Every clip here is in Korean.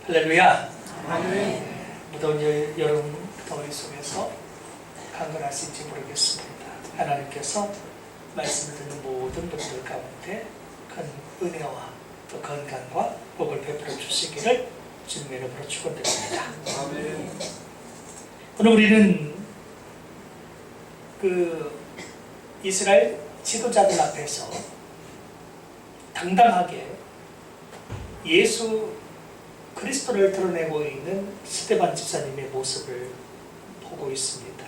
할렐루야. 아멘. 무더운 여름 더위 속에서 강건하실지 모르겠습니다. 하나님께서 말씀을 듣는 모든 분들 가운데 큰 은혜와 또 건강과 복을 베풀어 주시기를 주님의 이름으로 축원드립니다. 아멘. 오늘 우리는 이스라엘 지도자들 앞에서 당당하게 예수 그리스도를 드러내고 있는 스데반 집사님의 모습을 보고 있습니다.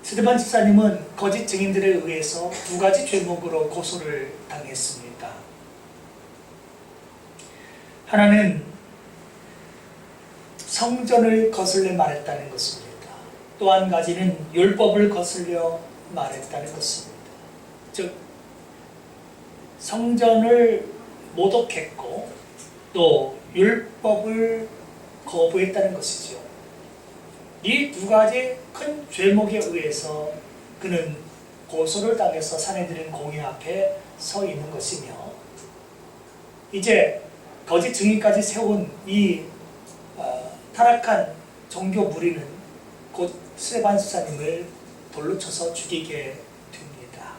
스데반 집사님은 거짓 증인들에 의해서 두 가지 죄목으로 고소를 당했습니다. 하나는 성전을 거슬려 말했다는 것입니다. 또 한 가지는 율법을 거슬려 말했다는 것입니다. 즉 성전을 모독했고 또 율법을 거부했다는 것이죠. 이 두 가지 큰 죄목에 의해서 그는 고소를 당해서 사내들인 공회 앞에 서 있는 것이며, 이제 거짓 증인까지 세운 이 타락한 종교 무리는 곧 스데반 집사님을 돌로 쳐서 죽이게 됩니다.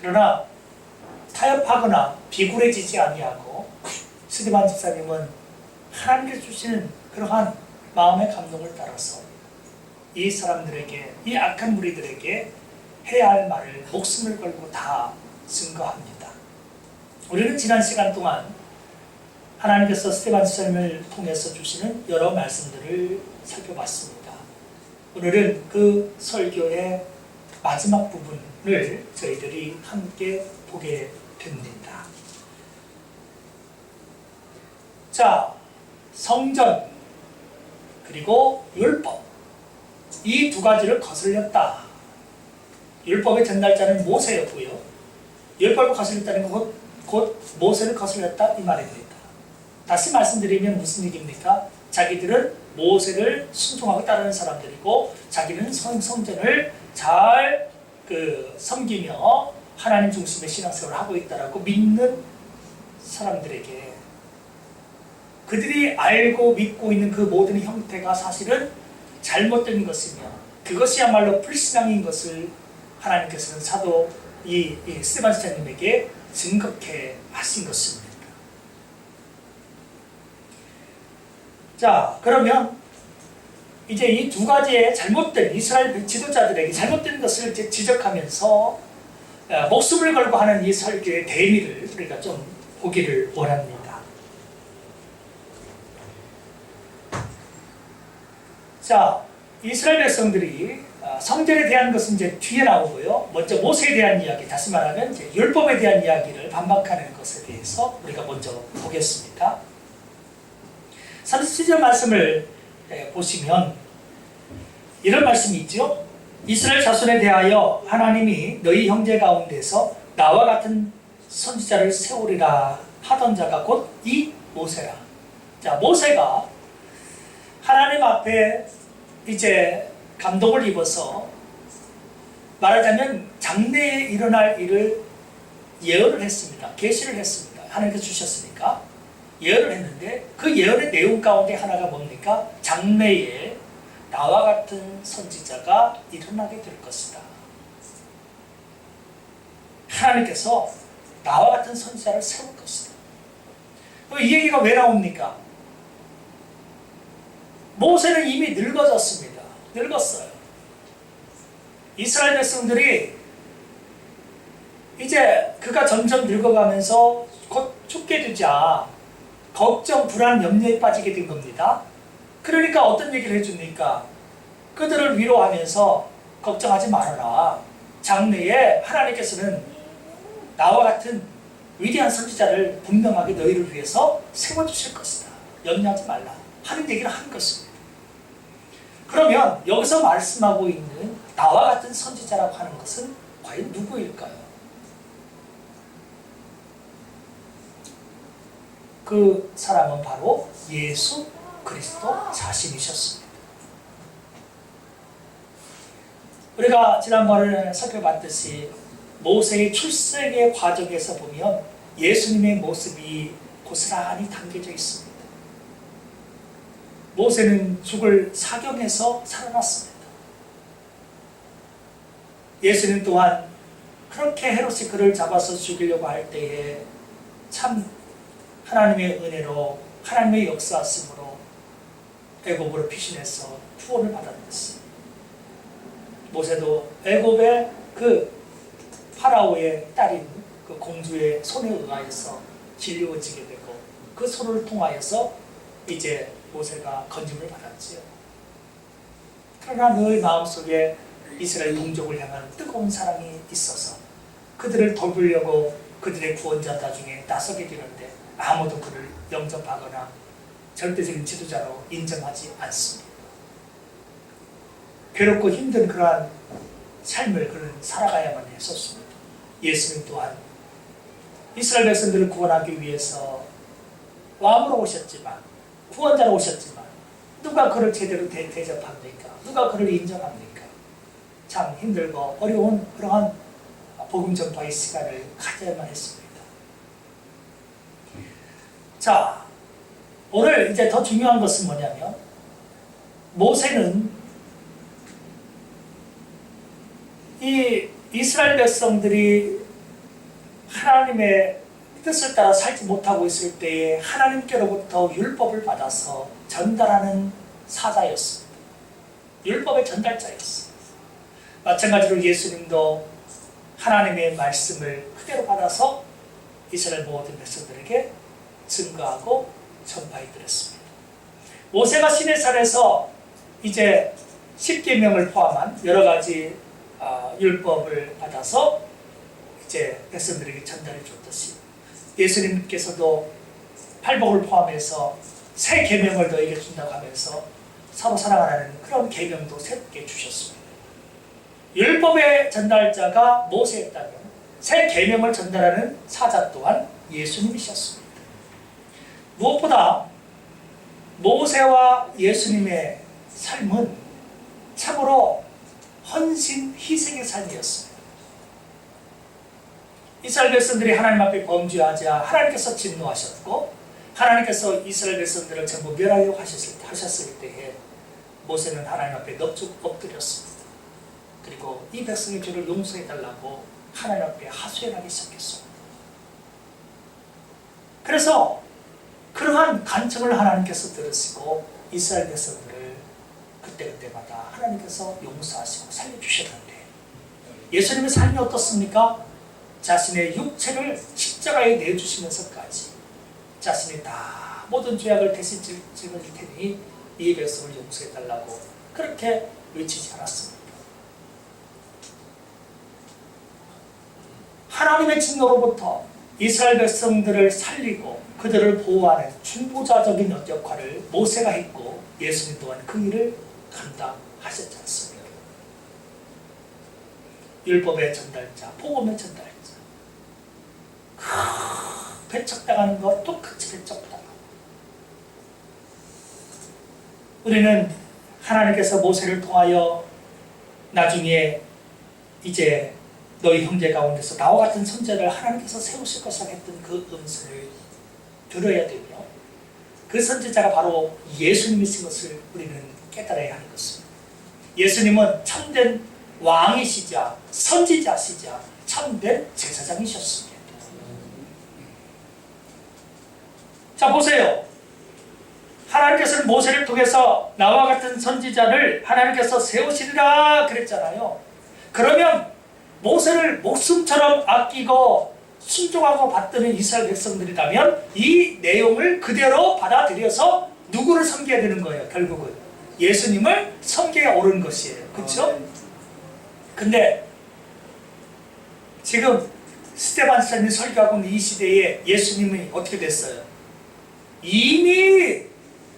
그러나 타협하거나 비굴해지지 아니하고 스데반 집사님은 하나님께서 주시는 그러한 마음의 감동을 따라서 이 사람들에게, 이 악한 무리들에게 해야 할 말을 목숨을 걸고 다 증거합니다. 우리는 지난 시간 동안 하나님께서 스데반 집사님을 통해서 주시는 여러 말씀들을 살펴봤습니다. 오늘은 그 설교의 마지막 부분을 저희들이 함께 보게 됩니다. 자, 성전 그리고 율법, 이 두 가지를 거슬렸다. 율법의 전달자는 모세였고요, 율법을 거슬렸다는 건 곧 모세를 거슬렸다 이 말입니다. 다시 말씀드리면 무슨 얘기입니까? 자기들은 모세를 순종하고 따르는 사람들이고 자기는 성전을 잘 섬기며 하나님 중심의 신앙생활을 하고 있다라고 믿는 사람들에게, 그들이 알고 믿고 있는 그 모든 형태가 사실은 잘못된 것이며 그것이야말로 불신앙인 것을 하나님께서는 사도 스데반 집사님에게 증거케 하신 것입니다. 자, 그러면 이제 이 두 가지의 잘못된, 이스라엘 지도자들에게 잘못된 것을 이제 지적하면서 목숨을 걸고 하는 이 설교의 대의를 우리가 좀 보기를 원합니다. 자, 이스라엘 백성들이 성전에 대한 것은 이제 뒤에 나오고요, 먼저 모세에 대한 이야기, 다시 말하면 이제 율법에 대한 이야기를 반박하는 것에 대해서 우리가 먼저 보겠습니다. 37절 말씀을 보시면 이런 말씀이 있죠. 이스라엘 자손에 대하여 하나님이 너희 형제 가운데서 나와 같은 선지자를 세우리라 하던 자가 곧 이 모세라. 자, 모세가 하나님 앞에 이제 감동을 입어서 말하자면 장래에 일어날 일을 예언을 했습니다. 계시를 했습니다. 하나님께서 주셨으니까 예언을 했는데 그 예언의 내용 가운데 하나가 뭡니까? 장래에 나와 같은 선지자가 일어나게 될 것이다. 하나님께서 나와 같은 선지자를 세울 것이다. 이 얘기가 왜 나옵니까? 모세는 이미 늙어졌습니다. 늙었어요. 이스라엘 백성들이 이제 그가 점점 늙어가면서 곧 죽게 되자 걱정, 불안, 염려에 빠지게 된 겁니다. 그러니까 어떤 얘기를 해줍니까? 그들을 위로하면서 걱정하지 말아라. 장래에 하나님께서는 나와 같은 위대한 선지자를 분명하게 너희를 위해서 세워주실 것이다. 염려하지 말라 하는 얘기를 한 것입니다. 그러면 여기서 말씀하고 있는 나와 같은 선지자라고 하는 것은 과연 누구일까요? 그 사람은 바로 예수 그리스도 자신이셨습니다. 우리가 지난번에 살펴봤듯이 모세의 출생의 과정에서 보면 예수님의 모습이 고스란히 담겨져 있습니다. 모세는 죽을 사경에서 살아났습니다. 예수님 또한 그렇게 헤롯이 그를 잡아서 죽이려고 할 때에 참 하나님의 은혜로 하나님의 역사하심으로 애굽으로 피신해서 구원을 받았습니다. 모세도 애굽의 그 파라오의 딸인 그 공주의 손에 의하여서 길리워지게 되고 그 손을 통하여서 이제 모세가 건짐을 받았지요. 그러나 너의 마음속에 이스라엘 동족을 향한 뜨거운 사랑이 있어서 그들을 돕으려고 그들의 구원자 중에 나서게 되는데 아무도 그를 영접하거나 절대적인 지도자로 인정하지 않습니다. 괴롭고 힘든 그러한 삶을 그는 살아가야만 했었습니다. 예수님 또한 이스라엘 백성들을 구원하기 위해서 왕으로 오셨지만 구원자로 오셨지만 누가 그를 제대로 대접합니까? 누가 그를 인정합니까? 참 힘들고 어려운 그러한 복음 전파의 시간을 가져야만 했습니다. 자, 오늘 이제 더 중요한 것은 뭐냐면 모세는 이 이스라엘 백성들이 하나님의 뜻을 따라 살지 못하고 있을 때에 하나님께로부터 율법을 받아서 전달하는 사자였습니다. 율법의 전달자였습니다. 마찬가지로 예수님도 하나님의 말씀을 그대로 받아서 이스라엘 모든 백성들에게 증거하고 전파해 드렸습니다. 모세가 시내산에서 이제 10계명을 포함한 여러 가지 율법을 받아서 이제 백성들에게 전달해 줬듯이 예수님께서도 팔복을 포함해서 새 계명을 너에게 준다고 하면서 서로 사랑하라는 그런 계명도 새롭게 주셨습니다. 율법의 전달자가 모세였다면 새 계명을 전달하는 사자 또한 예수님이셨습니다. 무엇보다 모세와 예수님의 삶은 참으로 헌신, 희생의 삶이었습니다. 이스라엘 백성들이 하나님 앞에 범죄하자 하나님께서 진노하셨고 하나님께서 이스라엘 백성들을 전부 멸하려고 하셨을 때에 모세는 하나님 앞에 넙죽 엎드렸습니다. 그리고 이 백성의 죄를 용서해달라고 하나님 앞에 하소연하기 시작했습니다. 그래서 그러한 간청을 하나님께서 들으시고 이스라엘 백성들을 그때그때마다 하나님께서 용서하시고 살려주셨는데 예수님의 삶이 어떻습니까? 자신의 육체를 십자가에 내주시면서까지 자신이 다 모든 죄악을 대신 짊어질 테니 이 백성을 용서해달라고 그렇게 외치지 않았습니다. 하나님의 진노로부터 이스라엘 백성들을 살리고 그들을 보호하는 중보자적인 역할을 모세가 했고 예수님 또한 그 일을 감당하셨지 않습니까? 율법의 전달자, 복음의 전달자. 배척당하는 것 똑같이 배척당하고 우리는 하나님께서 모세를 통하여 나중에 이제 너희 형제 가운데서 나와 같은 선지자를 하나님께서 세우실 것이라 했던 그 음성을 들어야 되며 그 선지자가 바로 예수님이신 것을 우리는 깨달아야 하는 것입니다. 예수님은 참된 왕이시자 선지자시자 참된 제사장이셨습니다. 자 보세요. 하나님께서는 모세를 통해서 나와 같은 선지자를 하나님께서 세우시리라 그랬잖아요. 그러면 모세를 목숨처럼 아끼고 순종하고 받드는 이스라엘 백성들이라면 이 내용을 그대로 받아들여서 누구를 섬겨야 되는 거예요. 결국은 예수님을 섬겨야 옳은 것이에요. 그렇죠? 근데 지금 스테반 선생님이 설교하고 있는 이 시대에 예수님이 어떻게 됐어요? 이미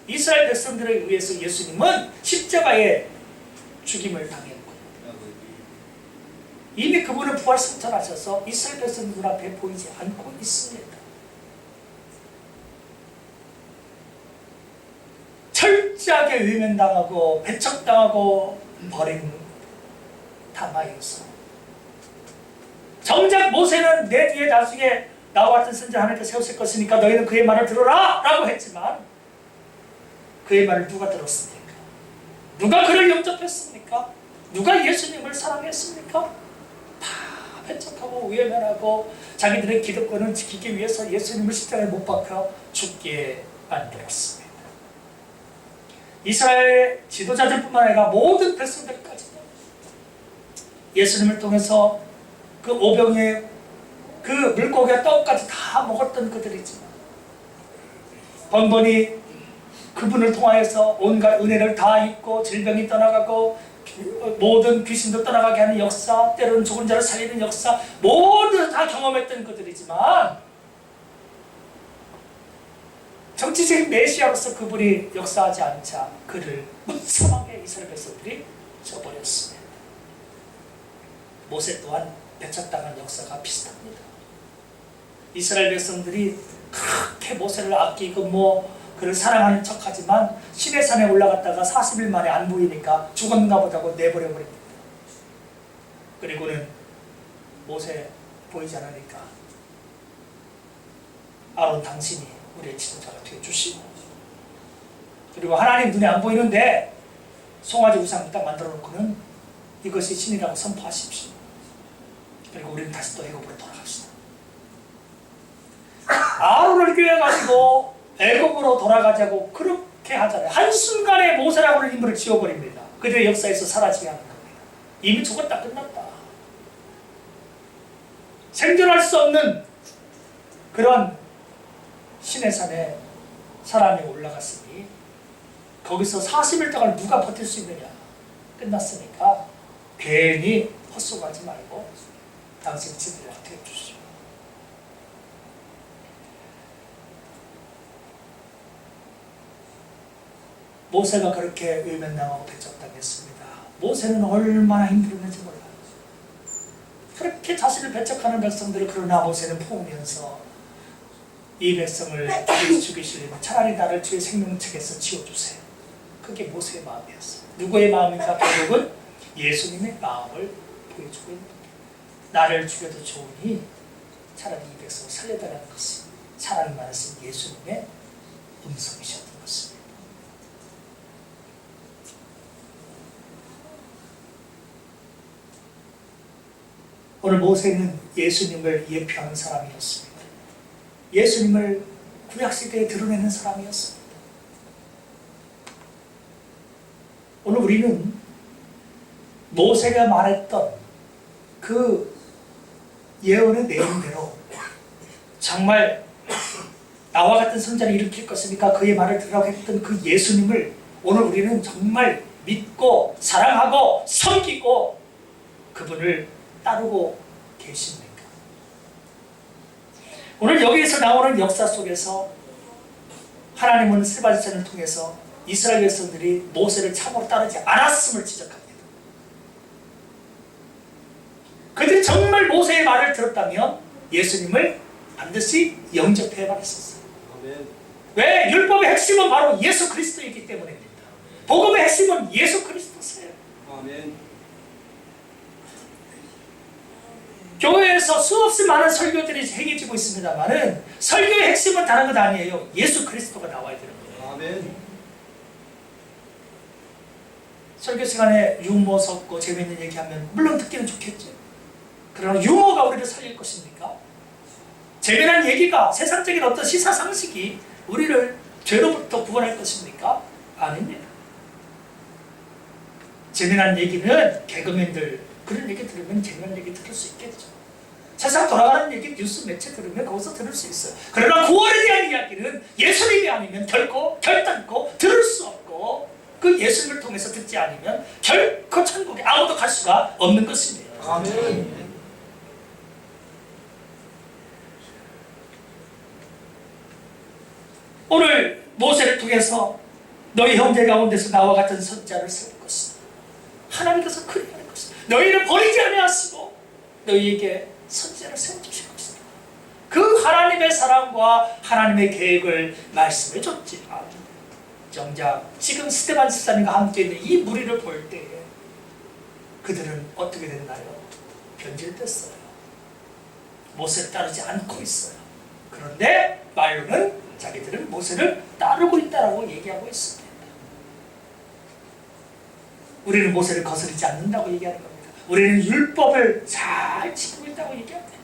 이스라엘 백성들에 의해서 예수님은 십자가에 죽임을 당했고 이미 그분은 부활 승천하셔서 이스라엘 백성들 앞에 보이지 않고 있습니다. 철저하게 외면당하고 배척당하고 버린 담아여서 정작 모세는 내 뒤에 나중에 나와 같은 선지자를 하나님께서 세우실 것이니까 너희는 그의 말을 들어라 라고 했지만 그의 말을 누가 들었습니까? 누가 그를 영접했습니까? 누가 예수님을 사랑했습니까? 다 배척하고 외면하고 자기들의 기득권을 지키기 위해서 예수님을 십자가에 못 박혀 죽게 만들었습니다. 이스라엘 지도자들뿐만 아니라 모든 백성들까지도 예수님을 통해서 그 오병의 그 물고기와 떡까지 다 먹었던 그들이지만 번번이 그분을 통하여서 온갖 은혜를 다 입고 질병이 떠나가고 모든 귀신도 떠나가게 하는 역사, 때로는 죽은 자를 살리는 역사 모두 다 경험했던 그들이지만 정치적인 메시아로서 그분이 역사하지 않자 그를 무참하게 이스라엘 백성들이 저버렸습니다. 모세 또한 배척당한 역사가 비슷합니다. 이스라엘 백성들이 그렇게 모세를 아끼고 그를 사랑하는 척하지만 시내산에 올라갔다가 40일 만에 안 보이니까 죽었는가 보다고 내버려버립니다. 그리고는 모세 보이지 않으니까 아론 당신이 우리의 지도자가 되어주시고, 그리고 하나님 눈에 안 보이는데 송아지 우상 딱 만들어 놓고는 이것이 신이라고 선포하십시오. 그리고 우리는 다시 또 애굽으로 돌아갑시다. 아론을 꾀해가지고 애굽으로 돌아가자고 그렇게 하잖아요. 한순간에 모세라고 하는 인물을 지워버립니다. 그들의 역사에서 사라지게 하는 겁니다. 이미 죽었다 끝났다. 생존할 수 없는 그런 시내산에 사람이 올라갔으니 거기서 40일 동안 누가 버틸 수 있느냐. 끝났으니까 괜히 헛소리하지 말고 당신 지도자한테 해주시오. 모세가 그렇게 외면당하고 배척당했습니다. 모세는 얼마나 힘들었는지 몰라요. 그렇게 자신을 배척하는 백성들을 그러나 모세는 품으면서 이 백성을 죽이시려면 차라리 나를 주의 생명책에서 지워주세요. 그게 모세의 마음이었어요. 누구의 마음인가? 결국은 예수님의 마음을 보여주고 있는 겁니다. 나를 죽여도 좋으니 차라리 이 백성을 살려달라는 것이 사랑이 많으신 예수님의 음성이셨던 것입니다. 오늘 모세는 예수님을 예표하는 사람이었습니다. 예수님을 구약시대에 드러내는 사람이었습니다. 오늘 우리는 모세가 말했던 그 예언의 내용대로 정말 나와 같은 선자를 일으킬 것이니까 그의 말을 들으라고 했던 그 예수님을 오늘 우리는 정말 믿고 사랑하고 섬기고 그분을 따르고 계십니까? 오늘 여기에서 나오는 역사 속에서 하나님은 스바지천을 통해서 이스라엘 백성들이 모세를 참으로 따르지 않았음을 지적합니다. 그들이 정말 모세의 말을 들었다면 예수님을 반드시 영접해 버렸었어요. 왜? 율법의 핵심은 바로 예수 그리스도이기 때문입니다. 복음의 핵심은 예수 그리스도세요. 아멘. 교회에서 수없이 많은 설교들이 행해지고 있습니다만은 설교의 핵심은 다른 것 아니에요. 예수 그리스도가 나와야 되는 거예요. 아멘. 설교 시간에 유머 섞고 재미있는 얘기하면 물론 듣기는 좋겠죠. 그러나 유머가 우리를 살릴 것입니까? 재미난 얘기가, 세상적인 어떤 시사상식이 우리를 죄로부터 구원할 것입니까? 아닙니다. 재미난 얘기는 개그맨들 그런 얘기 들으면 재미난 얘기 들을 수 있겠죠. 세상 돌아가는 얘기 뉴스 매체 들으면 거기서 들을 수 있어요. 그러나 구원에 대한 이야기는 예수님이 아니면 결단코 들을 수 없고 그 예수님을 통해서 듣지 않으면 결코 천국에 아무도 갈 수가 없는 것입니다. 아멘. 오늘 모세를 통해서 너희 형제 가운데서 나와 같은 선자를 세울 것이다. 하나님께서 그리 하는 것이다. 너희를 버리지 아니하시고 너희에게 선지자를 세워주실 것이다. 그 하나님의 사랑과 하나님의 계획을 말씀해 줬지만 정작 지금 스데반 집사님과 함께 있는 이 무리를 볼 때에 그들은 어떻게 됐나요? 변질됐어요. 모세를 따르지 않고 있어요. 그런데 말로는 자기들은 모세를 따르고 있다라고 얘기하고 있습니다. 우리는 모세를 거스르지 않는다고 얘기하는 겁니다. 우리는 율법을 잘 지키고 있다고 얘기합니다.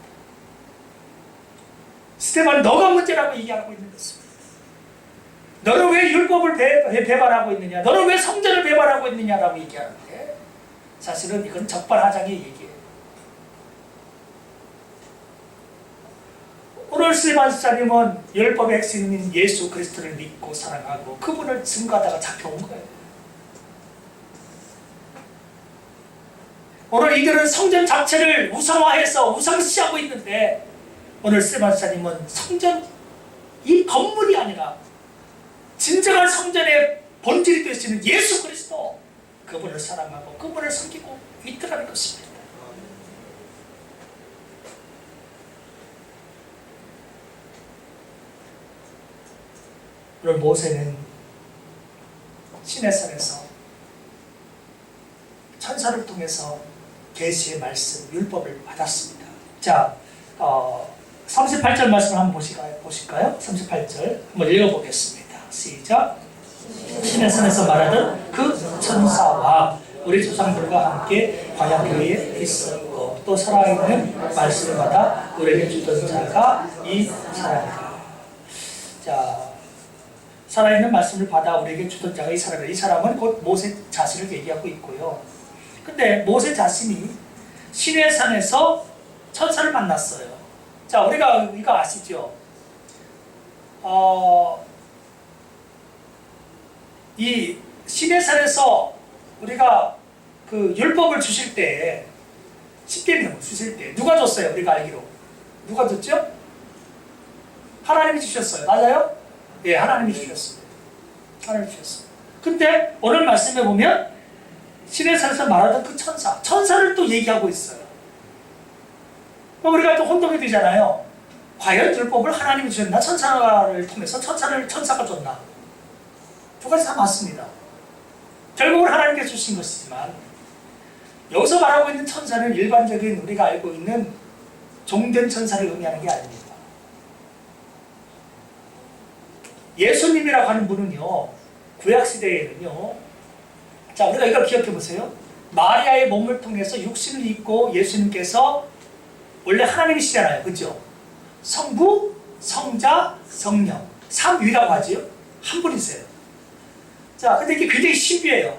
스테반, 너가 문제라고 얘기하고 있는 것입니다. 너는 왜 율법을 배반하고 있느냐? 너는 왜 성전을 배반하고 있느냐라고 얘기하는데 사실은 이건 적반하장의 얘기예요. 오늘 스테반 집사님은 율법의 핵심인 예수 그리스도를 믿고 사랑하고 그분을 증거하다가 잡혀온 거예요. 오늘 이들은 성전 자체를 우상화해서 우상시하고 있는데 오늘 스테반 집사님은 성전, 이 건물이 아니라 진정한 성전의 본질이 되시는 예수 그리스도, 그분을 사랑하고 그분을 섬기고 있더라는 것입니다. 오늘 모세는 시내산에서 천사를 통해서 계시의 말씀, 율법을 받았습니다. 자, 38절 말씀 한번 보실까요? 38절 한번 읽어보겠습니다. 시작. 시내산에서 말하던 그 천사와 우리 조상들과 함께 광야교회에 있었고 또 살아있는 말씀을 받아 우리에게 주던 자가 이 사람이다. 자, 살아있는 말씀을 받아 우리에게 주던 자가 이 사람이다. 이 사람은 곧 모세 자신을 얘기하고 있고요. 근데 모세 자신이 시내산에서 천사를 만났어요. 자, 우리가 이거 아시죠? 이 시내산에서 우리가 그 율법을 주실 때, 십계명을 주실 때 누가 줬어요? 우리가 알기로 누가 줬죠? 하나님이 주셨어요. 맞아요? 예, 하나님이 주셨습니다. 하나님이 주셨어요. 근데 오늘 말씀에 보면 시내산에서 말하던 그 천사를 또 얘기하고 있어요. 우리가 또 혼동이 되잖아요. 과연 율법을 하나님이 주셨나? 천사를 통해서 천사가 줬나? 두 가지 다 맞습니다. 결국은 하나님께서 주신 것이지만 여기서 말하고 있는 천사는 일반적인 우리가 알고 있는 종된 천사를 의미하는 게 아닙니다. 예수님이라고 하는 분은요, 구약시대에는요, 자, 우리가 이걸 기억해 보세요. 마리아의 몸을 통해서 육신을 입고 예수님께서 원래 하나님이시잖아요. 그죠? 성부, 성자, 성령. 삼위라고 하지요. 한 분이세요. 자, 근데 이게 굉장히 신비해요.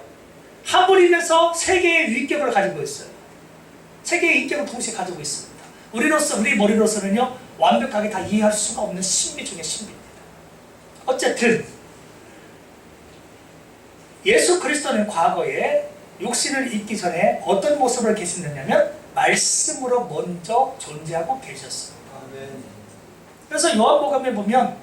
한 분이면서 세 개의 위격을 가지고 있어요. 세 개의 인격을 동시에 가지고 있습니다. 우리 머리로서는요, 완벽하게 다 이해할 수가 없는 신비 중에 신비입니다. 어쨌든 예수 그리스도는 과거에 육신을 입기 전에 어떤 모습으로 계셨느냐면 말씀으로 먼저 존재하고 계셨습니다. 아멘. 그래서 요한복음에 보면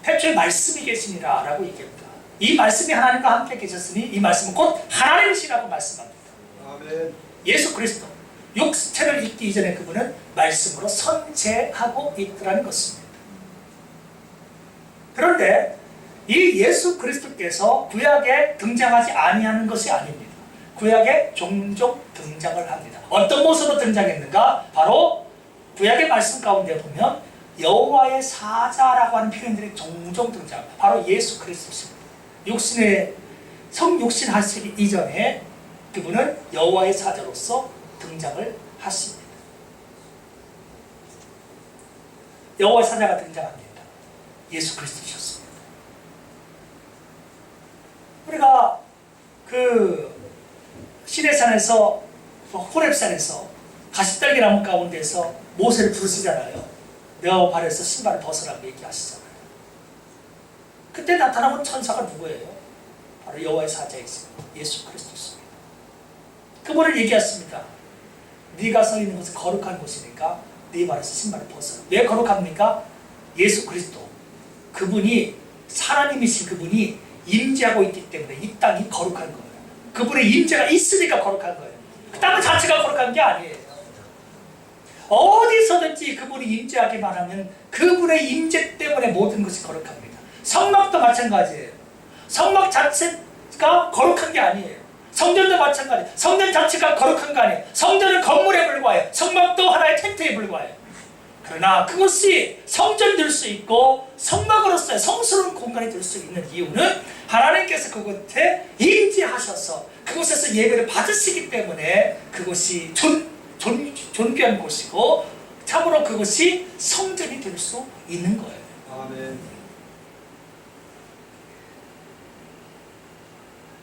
태초에 말씀이 계시니라 라고 얘기합니다. 이 말씀이 하나님과 함께 계셨으니 이 말씀은 곧 하나님이시라고 말씀합니다. 아멘. 예수 그리스도 육체를 입기 이전에 그분은 말씀으로 선재하고 있더라는 것입니다. 그런데 이 예수 그리스도께서 구약에 등장하지 아니하는 것이 아닙니다. 구약에 종종 등장을 합니다. 어떤 모습으로 등장했는가? 바로 구약의 말씀 가운데 보면 여호와의 사자라고 하는 표현들이 종종 등장합니다. 바로 예수 그리스도입니다. 성육신 하시기 이전에 그분은 여호와의 사자로서 등장을 하십니다. 여호와의 사자가 등장합니다. 예수 그리스도셨습니다. 우리가 그 시내산에서 호렙산에서 가시떨기 나무 가운데서 모세를 부르시잖아요. 내 발에서 신발을 벗으라고 얘기하시잖아요. 그때 나타나본 천사가 누구예요? 바로 여호와의 사자이십니다. 예수 그리스도입니다. 그분을 얘기했습니다. 네가 서 있는 곳은 거룩한 곳이니까 네 발에서 신발을 벗어라. 왜 거룩합니까? 예수 그리스도, 그분이 하나님이신 그분이 임재하고 있기 때문에 이 땅이 거룩한 거예요. 그분의 임재가 있으니까 거룩한 거예요. 그 땅 자체가 거룩한 게 아니에요. 어디서든지 그분이 임재하기만 하면 그분의 임재 때문에 모든 것이 거룩합니다. 성막도 마찬가지예요. 성막 자체가 거룩한 게 아니에요. 성전도 마찬가지예요. 성전 자체가 거룩한 거 아니에요. 성전은 건물에 불과해요. 성막도 하나의 텐트에 불과해요. 그러나 그것이 성전이 될 수 있고 성막으로서의 성스러운 공간이 될 수 있는 이유는 하나님께서 그곳에 임재하셔서 그곳에서 예배를 받으시기 때문에 그것이 존귀한 곳이고 참으로 그것이 성전이 될 수 있는 거예요. 아멘.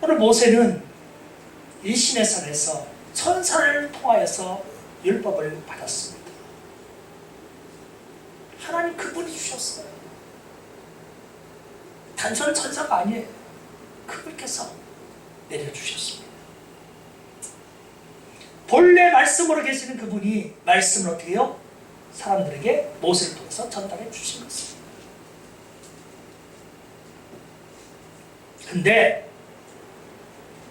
오늘 모세는 이 시내산에서 천사를 통하여서 율법을 받았습니다. 하나님 그분이 주셨어요. 단순한 천사가 아니에요. 그분께서 내려주셨습니다. 본래 말씀으로 계시는 그분이 말씀을 어떻게 해요? 사람들에게 모세를 통해서 전달해 주신 것입니다. 근데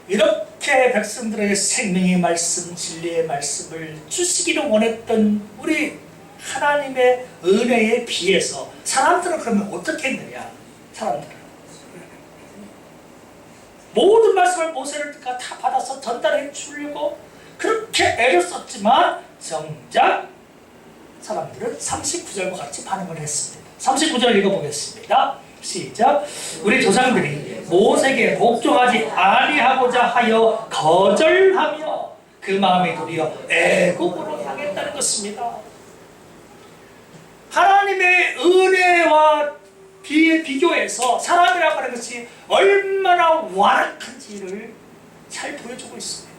이렇게 백성들에게 생명의 말씀, 진리의 말씀을 주시기를 원했던 우리 하나님의 은혜에 비해서 사람들은 그러면 어떻게 했느냐? 사람들은 모든 말씀을 모세를 다 받아서 전달해 주려고 그렇게 애를 썼지만 정작 사람들은 39절과 같이 반응을 했습니다. 39절 읽어보겠습니다. 시작. 우리 조상들이 모세에게 복종하지 아니하고자 하여 거절하며 그 마음이 도리어 애굽으로 향했다는 것입니다. 하나님의 은혜와 비교해서 사람이라고 하는 것이 얼마나 완악한지를 잘 보여주고 있습니다.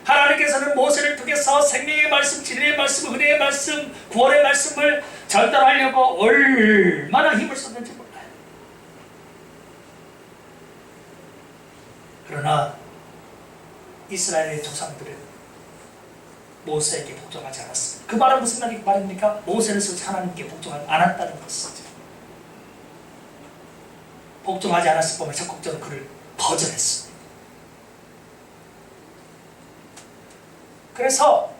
하나님께서는 모세를 통해서 생명의 말씀, 진리의 말씀, 은혜의 말씀, 구원의 말씀을 전달하려고 얼마나 힘을 썼는지 몰라요. 그러나 이스라엘의 조상들은 모세에게 복종하지 않았습니다. 그 말은 무슨 말입니까? 모세를 통해서 하나님께 복종하지 않았다는 것이죠. 복종하지 않았을 뿐만 적극적으로 그를 거절했습니다. 그래서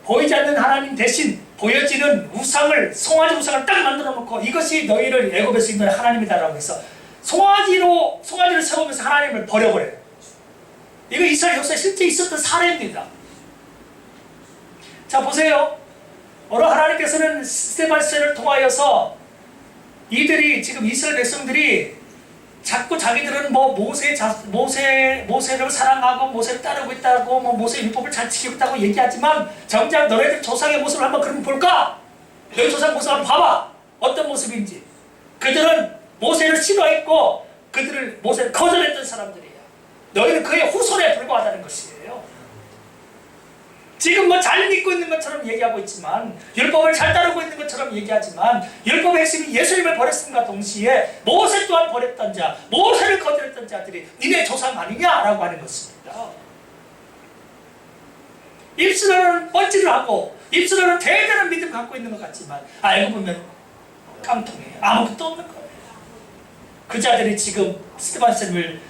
보이지 않는 하나님 대신 보여지는 우상을, 송아지 우상을 딱 만들어 놓고 이것이 너희를 애굽에서 인도한 하나님이다라고 해서 송아지를 세우면서 하나님을 버려버려요. 이거 이스라엘 역사에 실제 있었던 사례입니다. 자 보세요. 오늘 하나님께서는 스데반스를 통하여서 이들이 지금 이스라엘 백성들이 자꾸 자기들은 뭐 모세를 사랑하고 모세를 따르고 있다고 뭐 모세 율법을 잘 지키고 있다고 얘기하지만 정작 너네들 조상의 모습을 한번 그럼 볼까? 너희 조상 모습을 한번 봐봐. 어떤 모습인지. 그들은 모세를 싫어했고 그들을 모세를 거절했던 사람들이에요. 너희는 그의 후손에 불과하다는 것이에요. 지금 뭐 잘 믿고 있는 것처럼 얘기하고 있지만 율법을 잘 따르고 있는 것처럼 얘기하지만 율법의 핵심이 예수님을 버렸음과 동시에 모세 또한 버렸던 자, 모세를 거절했던 자들이 니네 조상 아니냐라고 하는 것입니다. 입술로는 뻔질을 하고 입술로는 대단한 믿음 갖고 있는 것 같지만 알고 보면 깡통이에요. 아무것도 없는 거예요. 그 자들이 지금 스데반스를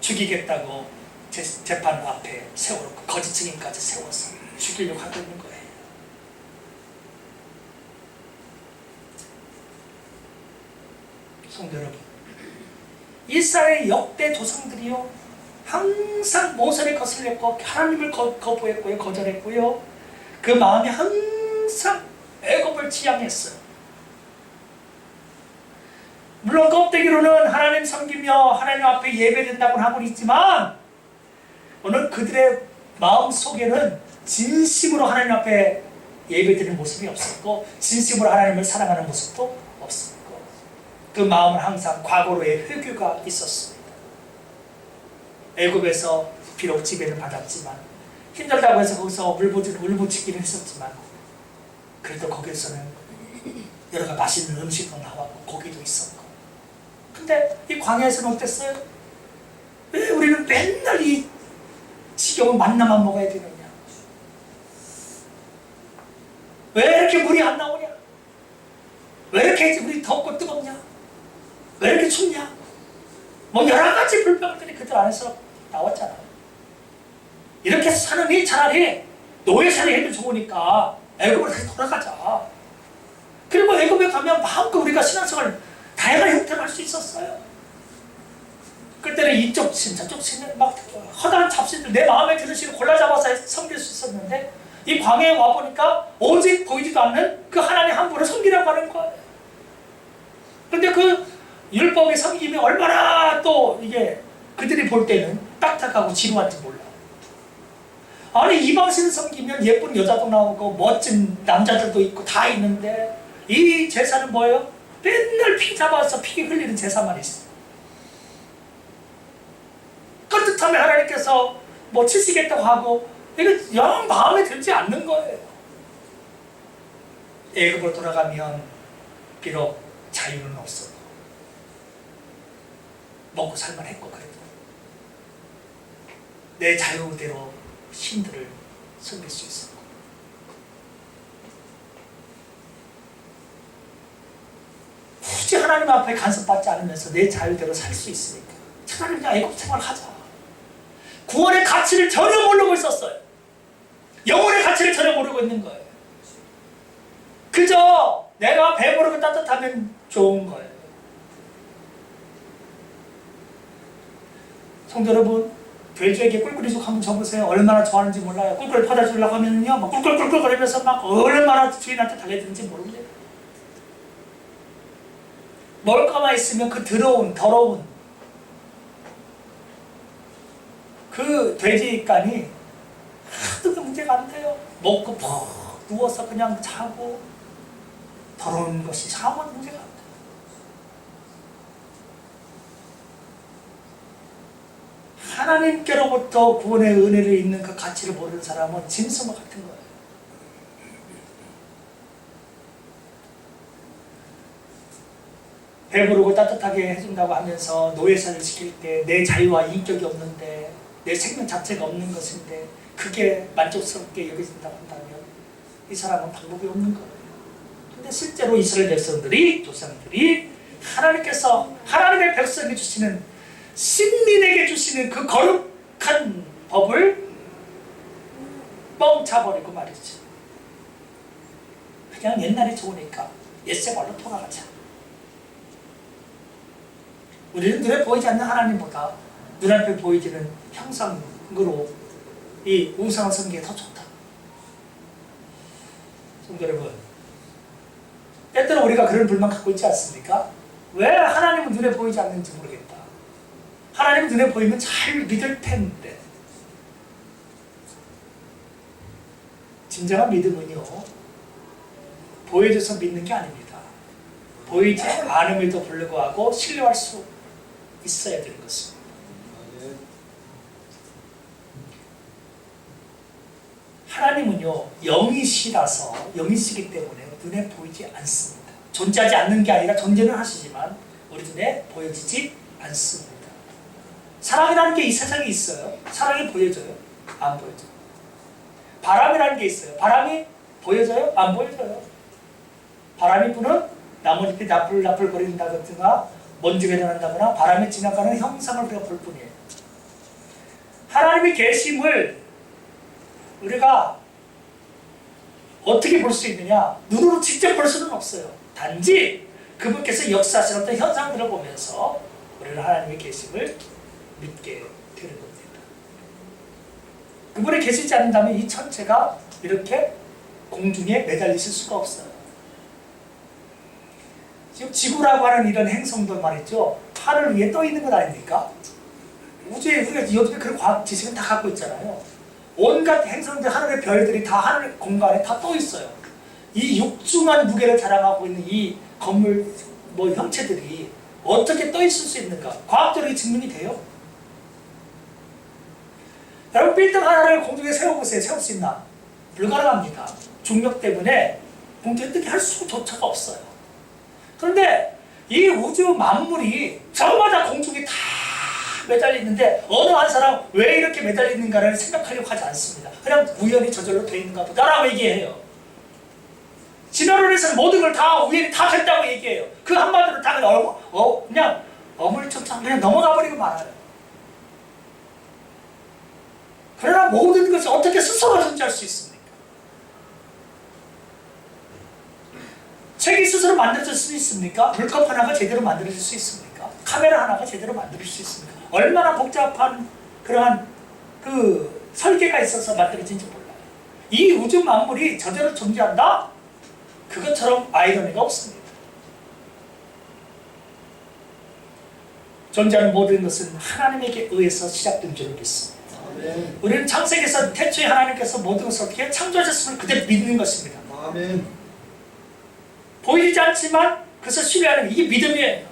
죽이겠다고 재판 앞에 세워놓고 거짓 증인까지 세워서 죽이려고 하고 있는 거예요. 성도 여러분, 이스라엘의 역대 조상들이요 항상 모세를 거슬렸고 하나님을 거부했고요, 거절했고요. 그 마음이 항상 애굽을 지향했어요. 물론 껍데기로는 하나님 섬기며 하나님 앞에 예배된다고 하고 있지만 오늘 그들의 마음 속에는 진심으로 하나님 앞에 예배드리는 모습이 없었고 진심으로 하나님을 사랑하는 모습도 없었고 그 마음은 항상 과거로의 회귀가 있었습니다. 애굽에서 비록 지배를 받았지만 힘들다고 해서 거기서 울부짖기는 했었지만 그래도 거기에서는 여러 가지 맛있는 음식도 나왔고 고기도 있었고 근데 이 광야에서는 어땠어요? 왜 우리는 맨날 이 지겨운 만나만 먹어야 되느냐? 왜 이렇게 물이 안 나오냐? 왜 이렇게 우리 덥고 뜨겁냐? 왜 이렇게 춥냐? 뭐 여러 가지 불평들이 그들 안에서 나왔잖아요. 이렇게 사느니 차라리 노예살이 해도 좋으니까 애굽으로 다시 돌아가자. 그리고 애굽에 가면 마음껏 우리가 신앙생활을 다양한 형태로 할 수 있었어요. 그때는 이쪽 신, 저쪽 신을 막 허다한 잡신들 내 마음에 드는 신을 골라 잡아서 섬길 수 있었는데 이 광야에 와보니까 오직 보이지도 않는 그 하나님 한 분을 섬기라고 하는 거예요. 근데 그 율법의 섬김이 얼마나 또 이게 그들이 볼 때는 딱딱하고 지루한지 몰라. 아니 이방신 섬기면 예쁜 여자도 나오고 멋진 남자들도 있고 다 있는데 이 제사는 뭐예요? 맨날 피 잡아서 피 흘리는 제사만 있어. 그렇다면 하나님께서 뭐 치시겠다고 하고 이거 영 마음에 들지 않는 거예요. 애굽으로 돌아가면 비록 자유는 없어도 먹고 살만 했고 그래도 내 자유대로 신들을 섬길 수 있었고 굳이 하나님 앞에 간섭받지 않으면서 내 자유대로 살 수 있으니까 차라리 그냥 애굽 생활하자. 구원의 가치를 전혀 모르고 있었어요. 영혼의 가치를 전혀 모르고 있는 거예요. 그저 내가 배부르고 따뜻하면 좋은 거예요. 성도 여러분, 돼지에게 꿀꿀이죽 한번 줘보세요. 얼마나 좋아하는지 몰라요. 꿀꿀 퍼다 주려고 하면요, 막 꿀꿀꿀꿀 거리면서 막 얼마나 주인한테 달려드는지 모릅니다. 먹을 것만 있으면 그 더러운 그 돼지간이 하도 문제가 안 돼요. 먹고 푹 누워서 그냥 자고 더러운 것이 샤워는 문제가 안 돼요. 하나님께로부터 구원의 은혜를 입는 그 가치를 모르는 사람은 짐승과 같은 거예요. 배부르고 따뜻하게 해준다고 하면서 노예사를 시킬 때 내 자유와 인격이 없는데 내 생명 자체가 없는 것인데 그게 만족스럽게 여겨진다고 한다면 이 사람은 방법이 없는 거예요. 근데 실제로 이스라엘 백성들이, 조상들이 하나님께서 하나님의 백성에게 주시는 신민에게 주시는 그 거룩한 법을 뻥차버리고 말이지. 그냥 옛날이 좋으니까 옛생활로 돌아가자. 우리는 눈에 보이지 않는 하나님보다 눈앞에 보이지는 형상으로 이 우상을 섬기는 게 더 좋다. 성도 여러분, 때때로 우리가 그런 불만 갖고 있지 않습니까? 왜 하나님은 눈에 보이지 않는지 모르겠다. 하나님은 눈에 보이면 잘 믿을 텐데. 진정한 믿음은요, 보여줘서 믿는 게 아닙니다. 보이지 않음에도 불구하고 신뢰할 수 있어야 되는 것입니다. 하나님은요, 영이시라서, 영이시기 때문에 눈에 보이지 않습니다. 존재하지 않는 게 아니라 존재는 하시지만 우리 눈에 보여지지 않습니다. 사랑이라는 게 이 세상에 있어요. 사랑이 보여져요? 안 보여져요. 바람이라는 게 있어요. 바람이 보여져요? 안 보여져요. 바람이 부는 나뭇잎이 나풀나풀 거린다거나 먼지가 일어난다거나 바람이 지나가는 형상을 우리가 볼 뿐이에요. 하나님의 계심을 우리가 어떻게 볼 수 있느냐? 눈으로 직접 볼 수는 없어요. 단지 그분께서 역사하시는 어떤 현상들을 보면서 우리는 하나님의 계심을 믿게 되는 겁니다. 그분이 계시지 않는다면 이 천체가 이렇게 공중에 매달리실 수가 없어요. 지금 지구라고 하는 이런 행성들 말이죠, 하늘 위에 떠 있는 것 아닙니까? 우주에 우리가 요즘에 그런 과학 지식은 다 갖고 있잖아요. 온갖 행성들, 하늘의 별들이 다 하늘 공간에 다 떠 있어요. 이 육중한 무게를 자랑하고 있는 이 건물 형체들이 어떻게 떠 있을 수 있는가? 과학적으로 증명이 돼요. 여러분, 빌딩 하나를 공중에 세워보세요. 세울 수 있나? 불가능합니다. 중력 때문에 공중에 뜨게 할 수조차가 없어요. 그런데 이 우주 만물이 저마다 공중에 다 매달려 있는데 어느 한 사람 왜 이렇게 매달려 있는가를 생각하려고 하지 않습니다. 그냥 우연히 저절로 돼 있는가 보다라고 얘기해요. 진화론에서는 모든 걸 다 우연히 다 됐다고 얘기해요. 그 한마디로 다 그냥 어물쩍쩍 그냥 넘어가 버리고 말아요. 그러나 모든 것이 어떻게 스스로 존재할 수 있습니까? 책이 스스로 만들어질 수 있습니까? 물컵 하나가 제대로 만들어질 수 있습니까? 카메라 하나가 제대로 만들어질 수 있습니까? 얼마나 복잡한 그러한 그 설계가 있어서 만들어진지 몰라요. 이 우주 만물이 저대로 존재한다? 그것처럼 아이러니가 없습니다. 존재하는 모든 것은 하나님에게 의해서 시작된 줄 믿습니다. 아멘. 우리는 창세기에서 태초에 하나님께서 모든 것을 어떻게 창조하셨음을 그대로 믿는 것입니다. 아멘. 보이지 않지만 그것을 신뢰하는 이게 믿음이에요.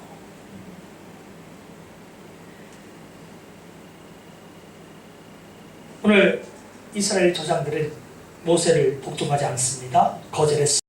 오늘 이스라엘 조상들은 모세를 복종하지 않습니다. 거절했습니다.